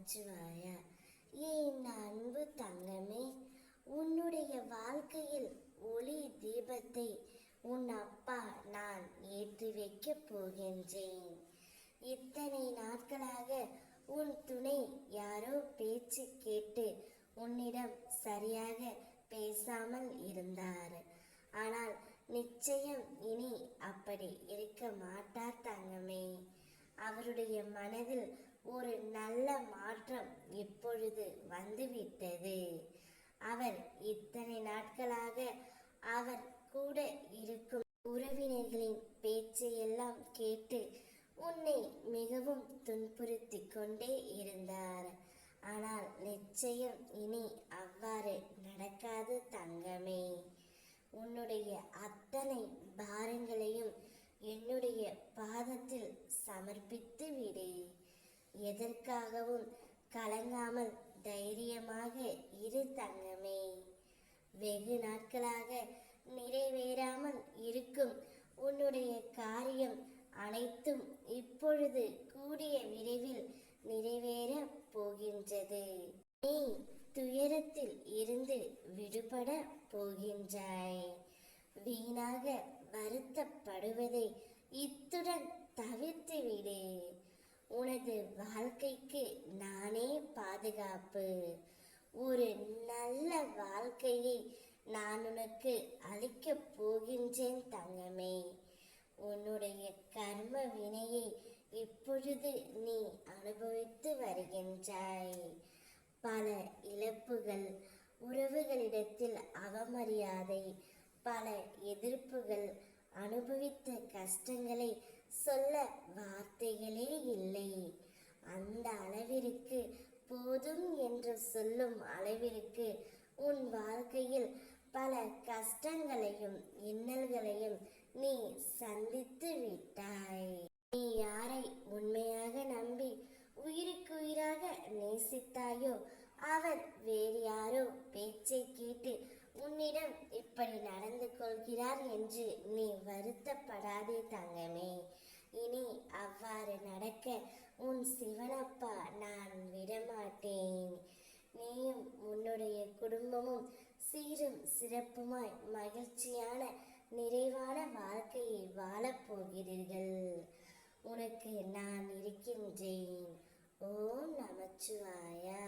நமச்சிவாயா. என் அன்பு தங்கமே, உன்னுடைய வாழ்க்கையில் ஒளி தீபத்தை உன் அப்பா நான் ஏற்றி வைக்கப் போகின்றேன். இத்தனை நாட்களாக உன் துணை யாரோ பேச்சு கேட்டு உன்னிடம் சரியாக பேசாமல் இருந்தார். ஆனால் நிச்சயம் இனி அப்படி இருக்க மாட்டார் தங்கமே. அவருடைய மனதில் ஒரு நல்ல மாற்றம் இப்பொழுது வந்துவிட்டது. அவர் இத்தனை நாட்களாக அவர் கூட இருக்கும் உறவினர்களின் பேச்சையெல்லாம் கேட்டு உன்னை மிகவும் துன்புறுத்தி கொண்டே இருந்தார். ஆனால் நிச்சயம் இனி அவ்வாறு நடக்காது தங்கமே. உன்னுடைய அத்தனை பாரங்களையும் என்னுடைய பாதத்தில் சமர்ப்பித்து விடு. எதற்காகவும் கலங்காமல் தைரியமாக இரு தங்கமே. வெகு நாட்களாக நிறைவேறாமல் இருக்கும் உன்னுடைய காரியம் அனைத்தும் இப்பொழுது கூடிய விரைவில் நிறைவேற போகின்றது. நீ துயரத்தில் இருந்து விடுபட போகின்றாய். வீணாக வருத்தப்படுவதை இத்துடன் தவிர்த்து விடு. உனது வாழ்க்கைக்கு நானே பாதுகாப்பு. ஒரு நல்ல வாழ்க்கையை நான் உனக்கு அளிக்கப் போகின்றேன் தங்கமே. உன்னுடைய கர்ம வினையை இப்பொழுது நீ அனுபவித்து வருகின்றாய். பல இழப்புகள், உறவுகளிடத்தில் அவமரியாதை, பல எதிர்ப்புகள், அனுபவித்த கஷ்டங்களை சொல்ல வார்த்தைகளே இல்லை. அந்த அளவிற்கு போதும் என்று சொல்லும் அளவிற்கு உன் வாழ்க்கையில் பல கஷ்டங்களையும் இன்னல்களையும் நீ சந்தித்து விட்டாய். நீ யாரை உண்மையாக நம்பி உயிருக்கு உயிராக நேசித்தாயோ அவர் வேறு யாரோ பேச்சை கேட்டு உன்னிடம் இப்படி நடந்து கொள்கிறார் என்று நீ வருத்தப்படாதே தங்கமே. இனி அவ்வாறு நடக்க உன் சிவனப்பா நான் விடமாட்டேன். நீயும் உன்னுடைய குடும்பமும் சீரும் சிறப்புமாய் மகிழ்ச்சியான நிறைவான வாழ்க்கையை வாழப்போகிறீர்கள். உனக்கு நான் இருக்கின்றேன். ஓம் நமச்சிவாயா.